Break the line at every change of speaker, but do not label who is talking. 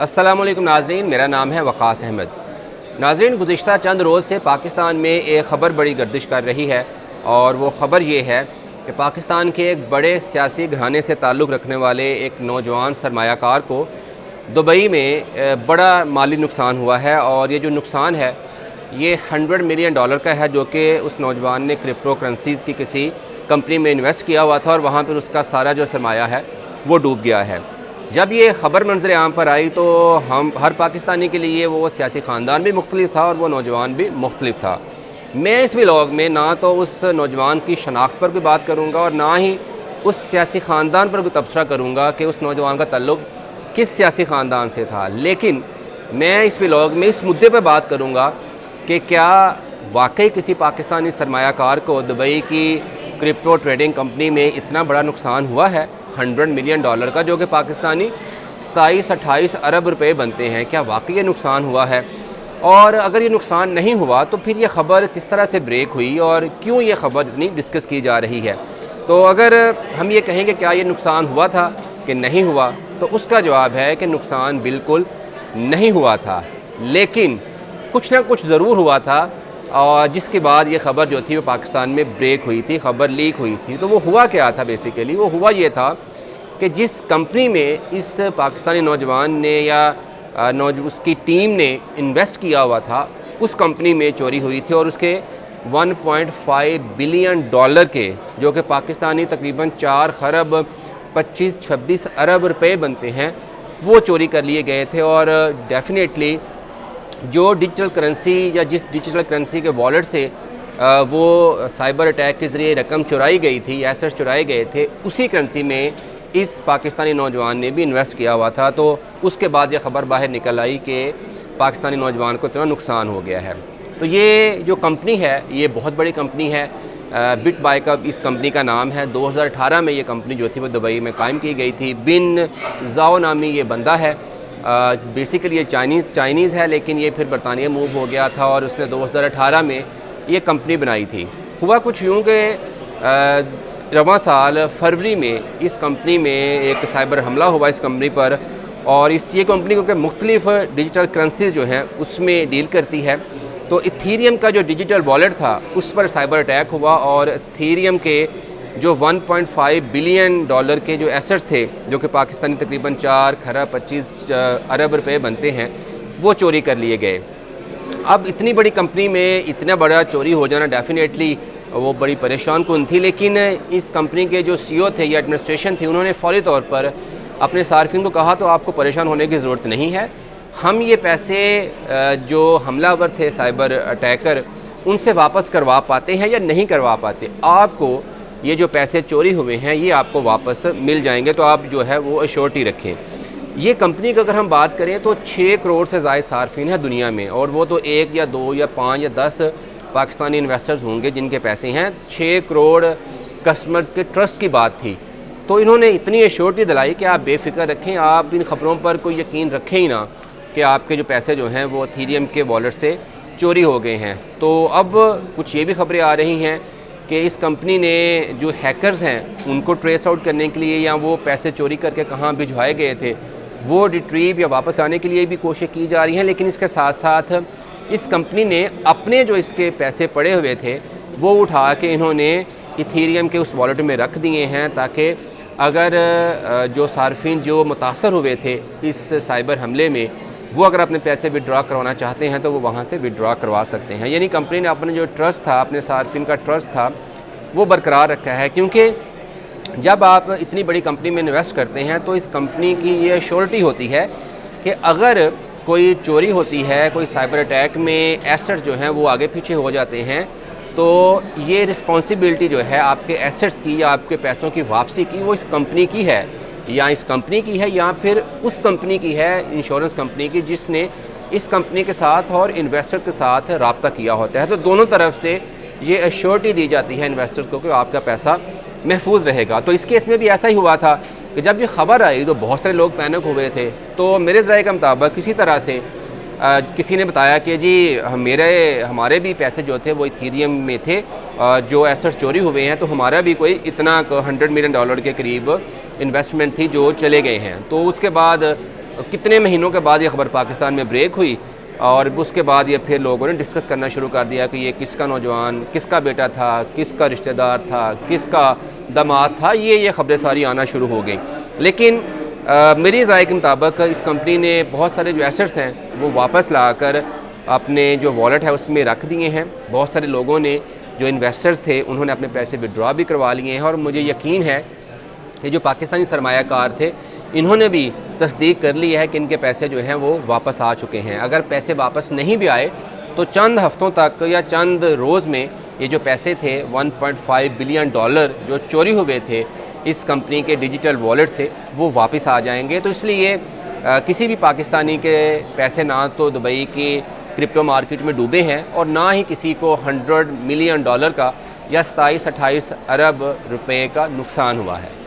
अस्सलामुअलैकुम नाज़रीन, मेरा नाम है वक़ास अहमद। नाज़रीन, गुज़िश्ता चंद रोज़ से पाकिस्तान में एक ख़बर बड़ी गर्दिश कर रही है और वो ख़बर ये है कि पाकिस्तान के एक बड़े सियासी घराने से ताल्लुक़ रखने वाले एक नौजवान सरमायाकार को दुबई में बड़ा माली नुकसान हुआ है। और ये जो नुकसान है ये $100 मिलियन का है, जो कि उस नौजवान ने क्रिप्टो करेंसीज़ की किसी कंपनी में इन्वेस्ट किया हुआ था और वहाँ पर उसका सारा जो सरमाया है वो डूब गया है। जब ये ख़बर मंज़र आम पर आई तो हम हर पाकिस्तानी के लिए वो सियासी ख़ानदान भी मुख्तलिफ था और वो नौजवान भी मुख्तलिफ था। मैं इस व्लॉग में ना तो उस नौजवान की शनाख्त पर कोई बात करूँगा और ना ही उस सियासी ख़ानदान पर कोई तबसरा करूँगा कि उस नौजवान का ताल्लुक़ किस सियासी ख़ानदान से था, लेकिन मैं इस व्लॉग में इस मुद्दे पर बात करूँगा कि क्या वाकई किसी पाकिस्तानी सरमायाकार को दुबई की क्रिप्टो ट्रेडिंग कंपनी में इतना बड़ा नुकसान हुआ है $100 मिलियन का, जो कि पाकिस्तानी 27-28 अरब रुपए बनते हैं। क्या वाकई ये नुकसान हुआ है? और अगर ये नुकसान नहीं हुआ तो फिर ये ख़बर किस तरह से ब्रेक हुई और क्यों ये ख़बर इतनी डिस्कस की जा रही है? तो अगर हम ये कहें कि क्या ये नुकसान हुआ था कि नहीं हुआ, तो उसका जवाब है कि नुकसान बिल्कुल नहीं हुआ था, लेकिन कुछ ना कुछ ज़रूर हुआ था और जिसके बाद ये ख़बर जो थी वो पाकिस्तान में ब्रेक हुई थी, ख़बर लीक हुई थी। तो वो हुआ क्या था? बेसिकली वो हुआ ये था कि जिस कंपनी में इस पाकिस्तानी नौजवान ने या उसकी टीम ने इन्वेस्ट किया हुआ था, उस कंपनी में चोरी हुई थी और उसके $1.5 बिलियन के, जो कि पाकिस्तानी तकरीबन 4 खरब 25-26 अरब रुपए बनते हैं, वो चोरी कर लिए गए थे। और डेफिनेटली जो डिजिटल करेंसी या जिस डिजिटल करेंसी के वॉलेट से वो साइबर अटैक के ज़रिए रकम चुराई गई थी, एसेट्स चुराए गए थे, उसी करेंसी में इस पाकिस्तानी नौजवान ने भी इन्वेस्ट किया हुआ था। तो उसके बाद ये ख़बर बाहर निकल आई कि पाकिस्तानी नौजवान को इतना नुकसान हो गया है। तो ये जो कंपनी है ये बहुत बड़ी कंपनी है, बिटबाइकअप इस कंपनी का नाम है। 2018 में ये कंपनी जो थी वो दुबई में कायम की गई थी। बिन जाओ नामी ये बंदा है, बेसिकली ये चाइनीज़ है, लेकिन ये फिर बरतानिया मूव हो गया था और उसने 2018 में ये कंपनी बनाई थी। हुआ कुछ यूँ कि रवां साल फरवरी में इस कंपनी में एक साइबर हमला हुआ इस कंपनी पर, और ये कंपनी क्योंकि मुख्तलिफ डिजिटल करेंसीज जो हैं उसमें डील करती है, तो इथीरियम का जो डिजिटल वॉलेट था उस पर साइबर अटैक हुआ और इथीरियम के जो $1.5 बिलियन के जो एसेट्स थे, जो कि पाकिस्तानी तकरीबन 4 खरब 25 अरब रुपए बनते हैं, वो चोरी कर लिए गए। अब इतनी बड़ी कंपनी में इतना बड़ा चोरी हो जाना डेफिनेटली वो बड़ी परेशान कुन थी, लेकिन इस कंपनी के जो CEO थे या एडमिनिस्ट्रेशन थी, उन्होंने फ़ौरी तौर पर अपने सार्फिन को कहा तो आपको परेशान होने की ज़रूरत नहीं है, हम ये पैसे जो हमलावर थे साइबर अटैकर उनसे वापस करवा पाते हैं या नहीं करवा पाते, आपको ये जो पैसे चोरी हुए हैं ये आपको वापस मिल जाएंगे, तो आप जो है वो अश्योरिटी रखें। ये कंपनी की अगर हम बात करें तो 6 करोड़ से ज़ायद सार्फिन है दुनिया में, और वो तो 1 या 2 या 5 या 10 पाकिस्तानी इन्वेस्टर्स होंगे जिनके पैसे हैं। 6 करोड़ कस्टमर्स के ट्रस्ट की बात थी, तो इन्होंने इतनी एश्योरिटी दिलाई कि आप बेफिक्र रखें, आप इन ख़बरों पर कोई यकीन रखें ही ना कि आपके जो पैसे जो हैं वो इथीरियम के वॉलेट से चोरी हो गए हैं। तो अब कुछ ये भी ख़बरें आ रही हैं कि इस कंपनी ने जो हैकर्स हैं उनको ट्रेस आउट करने के लिए या वो पैसे चोरी करके कहाँ भिजवाए गए थे वो रिट्रीव या वापस लाने के लिए भी कोशिश की जा रही हैं। लेकिन इसके साथ साथ इस कंपनी ने अपने जो इसके पैसे पड़े हुए थे वो उठा के इन्होंने इथीरियम के उस वॉलेट में रख दिए हैं, ताकि अगर जो सार्फिन जो मुतासर हुए थे इस साइबर हमले में वो अगर अपने पैसे विड्रॉ करवाना चाहते हैं तो वो वहाँ से विड्रॉ करवा सकते हैं। यानी कंपनी ने अपने जो ट्रस्ट था, अपने सार्फिन का ट्रस्ट था, वो बरकरार रखा है, क्योंकि जब आप इतनी बड़ी कंपनी में इन्वेस्ट करते हैं तो इस कंपनी की ये श्योरिटी होती है कि अगर कोई चोरी होती है, कोई साइबर अटैक में एसेट्स जो हैं वो आगे पीछे हो जाते हैं, तो ये रिस्पॉन्सिबिलिटी जो है आपके एसेट्स की या आपके पैसों की वापसी की वो इस कंपनी की है, या इस कंपनी की है या फिर उस कंपनी की है, इंश्योरेंस कंपनी की, जिसने इस कंपनी के साथ और इन्वेस्टर के साथ रब्ता किया होता है। तो दोनों तरफ से ये एश्योरिटी दी जाती है इन्वेस्टर्स को कि आपका पैसा महफूज रहेगा। तो इस केस में भी ऐसा ही हुआ था कि जब ये ख़बर आई तो बहुत सारे लोग पैनिक हुए थे। तो मेरे ज़राए के मुताबिक किसी तरह से किसी ने बताया कि जी हमारे भी पैसे जो थे वो इथीरियम में थे, जो एसेट्स चोरी हुए हैं, तो हमारा भी कोई इतना $100 मिलियन के करीब इन्वेस्टमेंट थी जो चले गए हैं। तो उसके बाद कितने महीनों के बाद ये खबर पाकिस्तान में ब्रेक हुई और उसके बाद ये फिर लोगों ने डिस्कस करना शुरू कर दिया कि ये किसका नौजवान, किसका बेटा था, किसका रिश्तेदार था, किसका दामाद था, ये ख़बरें सारी आना शुरू हो गई। लेकिन मेरी राय के मुताबिक इस कंपनी ने बहुत सारे जो एसेट्स हैं वो वापस लाकर अपने जो वॉलेट है उसमें रख दिए हैं। बहुत सारे लोगों ने, जो इन्वेस्टर्स थे, उन्होंने अपने पैसे विड्रॉ भी करवा लिए हैं और मुझे यकीन है कि जो पाकिस्तानी सरमायाकार थे इन्होंने भी तस्दीक कर ली है कि इनके पैसे जो हैं वो वापस आ चुके हैं। अगर पैसे वापस नहीं भी आए तो चंद हफ्तों तक या चंद रोज़ में ये जो पैसे थे 1.5 बिलियन डॉलर जो चोरी हुए थे इस कंपनी के डिजिटल वॉलेट से, वो वापस आ जाएंगे। तो इसलिए किसी भी पाकिस्तानी के पैसे ना तो दुबई की क्रिप्टो मार्केट में डूबे हैं और ना ही किसी को 100 मिलियन डॉलर का या 27-28 अरब रुपए का नुकसान हुआ है।